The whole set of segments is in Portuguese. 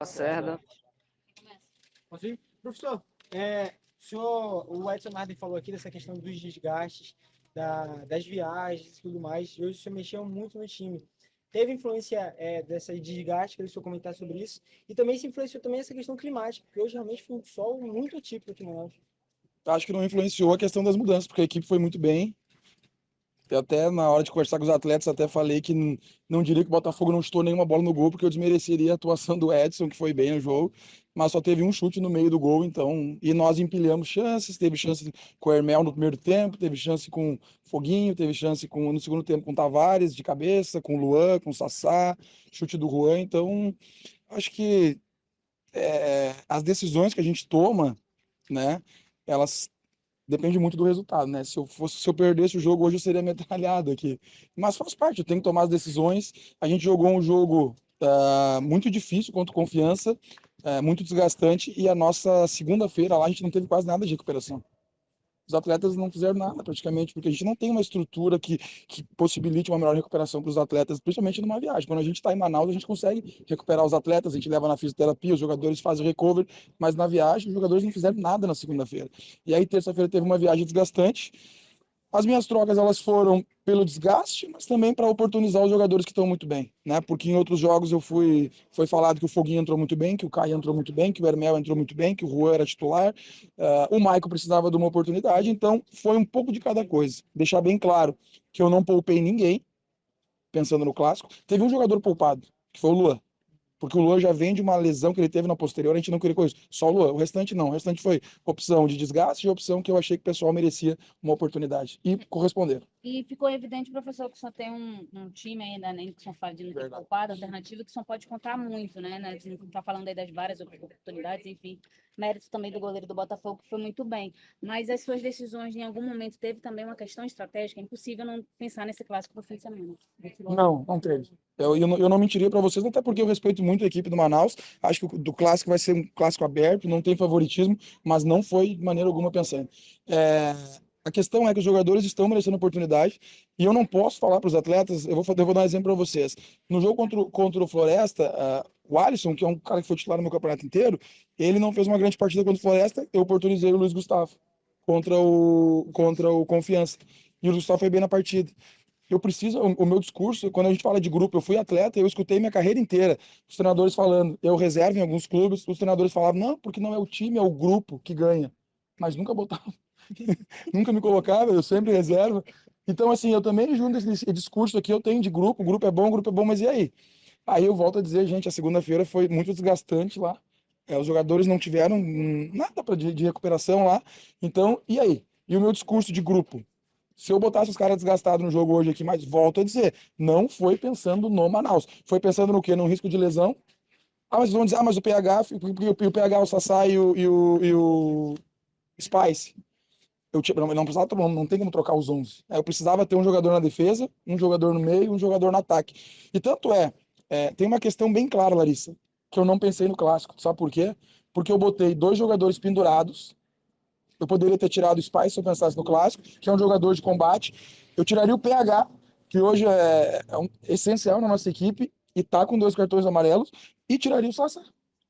Lacerda. Posso ir? Professor, o Edson Marden falou aqui dessa questão dos desgastes, das viagens e tudo mais, e hoje o senhor mexeu muito no time. Teve influência dessa desgaste, que o senhor comentar sobre isso, e também se influenciou também essa questão climática, porque hoje realmente foi um sol muito atípico aqui no Manaus. Acho que não influenciou a questão das mudanças, porque a equipe foi muito bem. Até na hora de conversar com os atletas, até falei que não diria que o Botafogo não chutou nenhuma bola no gol, porque eu desmereceria a atuação do Edson, que foi bem no jogo, mas só teve um chute no meio do gol, então, e nós empilhamos chances, teve chance com o Hermel no primeiro tempo, teve chance com Foguinho, teve chance no segundo tempo com o Tavares de cabeça, com o Luan, com o Sassá, chute do Juan, então, acho que as decisões que a gente toma, né, elas depende muito do resultado, né? Se eu perdesse o jogo hoje, eu seria metralhado aqui. Mas faz parte, eu tenho que tomar as decisões. A gente jogou um jogo muito difícil contra o Confiança, muito desgastante, e a nossa segunda-feira lá a gente não teve quase nada de recuperação. Os atletas não fizeram nada praticamente, porque a gente não tem uma estrutura que possibilite uma melhor recuperação para os atletas, principalmente numa viagem. Quando a gente está em Manaus, a gente consegue recuperar os atletas, a gente leva na fisioterapia, os jogadores fazem recovery, mas na viagem os jogadores não fizeram nada na segunda-feira. E aí terça-feira teve uma viagem desgastante. As minhas trocas elas foram pelo desgaste, mas também para oportunizar os jogadores que estão muito bem, né? Porque em outros jogos foi falado que o Foguinho entrou muito bem, que o Caio entrou muito bem, que o Hermel entrou muito bem, que o Juan era titular, o Maicon precisava de uma oportunidade, então foi um pouco de cada coisa. Deixar bem claro que eu não poupei ninguém, pensando no clássico. Teve um jogador poupado, que foi o Luan. Porque o Luan já vem de uma lesão que ele teve na posterior, a gente não queria com isso. Só o Luan, o restante não. O restante foi opção de desgaste e opção que eu achei que o pessoal merecia uma oportunidade. E corresponderam. E ficou evidente, professor, que só tem um time ainda, nem que são fala de poupado, alternativo, que só pode contar muito, né? A gente está falando aí das várias oportunidades, enfim. Mérito também do goleiro do Botafogo, que foi muito bem. Mas as suas decisões, em algum momento, teve também uma questão estratégica. É impossível não pensar nesse clássico do fim de semana. Não teve. Eu não mentiria para vocês, até porque eu respeito muito a equipe do Manaus. Acho que o do clássico vai ser um clássico aberto, não tem favoritismo, mas não foi de maneira alguma pensando. A questão é que os jogadores estão merecendo oportunidade e eu não posso falar para os atletas. Eu vou dar um exemplo para vocês. No jogo contra o Floresta, o Alisson, que é um cara que foi titular no meu campeonato inteiro, ele não fez uma grande partida contra o Floresta. Eu oportunizei o Luiz Gustavo contra o Confiança. E o Luiz Gustavo foi bem na partida. Eu preciso, o meu discurso, quando a gente fala de grupo, eu fui atleta, eu escutei minha carreira inteira, os treinadores falando, eu reservo em alguns clubes, os treinadores falavam, não, porque não é o time, é o grupo que ganha. Mas nunca botava, nunca me colocava, eu sempre reserva. Então, assim, eu também junto esse discurso aqui, eu tenho de grupo, o grupo é bom, mas e aí? Aí eu volto a dizer, gente, a segunda-feira foi muito desgastante lá, os jogadores não tiveram nada de recuperação lá, então, e aí? E o meu discurso de grupo? Se eu botasse os caras desgastados no jogo hoje aqui, mas volto a dizer, não foi pensando no Manaus. Foi pensando no quê? No risco de lesão. Mas vão dizer, mas o PH, o PH, o Sassá e o Spice. Não precisava, não tem como trocar os 11. Eu precisava ter um jogador na defesa, um jogador no meio, um jogador no ataque. E tanto tem uma questão bem clara, Larissa, que eu não pensei no clássico. Sabe por quê? Porque eu botei 2 jogadores pendurados. Eu poderia ter tirado o Spice se eu pensasse no clássico, que é um jogador de combate. Eu tiraria o PH, que hoje é essencial na nossa equipe, e tá com 2 cartões amarelos, e tiraria o Sassá.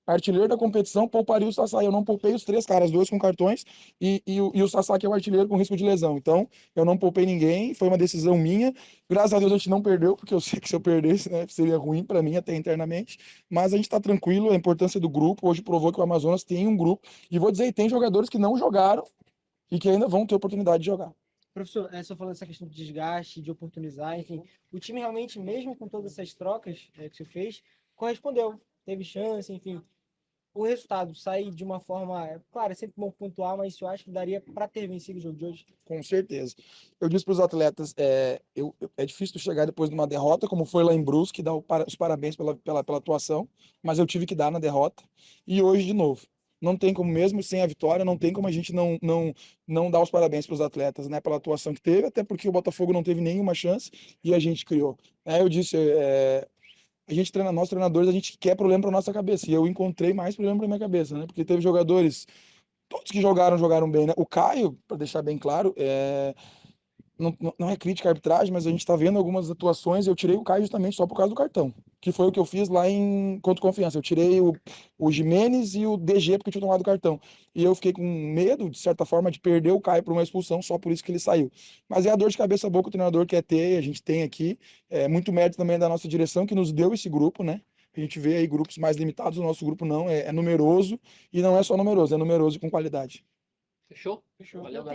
Artilheiro da competição, pouparia o Sassá. Eu não poupei os 3 caras, 2 com cartões, e o Sassá, que é o artilheiro com risco de lesão. Então, eu não poupei ninguém, foi uma decisão minha. Graças a Deus a gente não perdeu, porque eu sei que se eu perdesse, né, seria ruim para mim até internamente. Mas a gente está tranquilo, a importância do grupo. Hoje provou que o Amazonas tem um grupo. E vou dizer, tem jogadores que não jogaram e que ainda vão ter oportunidade de jogar. Professor, só falando dessa questão de desgaste, de oportunizar, enfim, o time realmente, mesmo com todas essas trocas que você fez, correspondeu, teve chance, enfim. O resultado sair de uma forma, claro, é sempre bom pontuar, mas eu acho que daria para ter vencido o jogo de hoje. Com certeza. Eu disse para os atletas, é difícil chegar depois de uma derrota, como foi lá em Brusque, dar os parabéns pela atuação, mas eu tive que dar na derrota. E hoje, de novo, não tem como, mesmo sem a vitória, não tem como a gente não dar os parabéns para os atletas, né, pela atuação que teve, até porque o Botafogo não teve nenhuma chance e a gente criou. Eu disse, nós treinadores, a gente quer problema para nossa cabeça, e eu encontrei mais problema para minha cabeça, né, porque teve jogadores, todos que jogaram bem, né, o Caio, para deixar bem claro, não é crítica à arbitragem, mas a gente está vendo algumas atuações. Eu tirei o Caio justamente só por causa do cartão, que foi o que eu fiz lá em contra o Confiança. Eu tirei o Gimenez e o DG porque eu tinha tomado o cartão. E eu fiquei com medo, de certa forma, de perder o Caio por uma expulsão, só por isso que ele saiu. Mas é a dor de cabeça boa que o treinador quer ter, a gente tem aqui. É muito mérito também da nossa direção que nos deu esse grupo, né? A gente vê aí grupos mais limitados, o nosso grupo não, é numeroso, e não é só numeroso, é numeroso e com qualidade. Fechou? Fechou. Valeu, galera.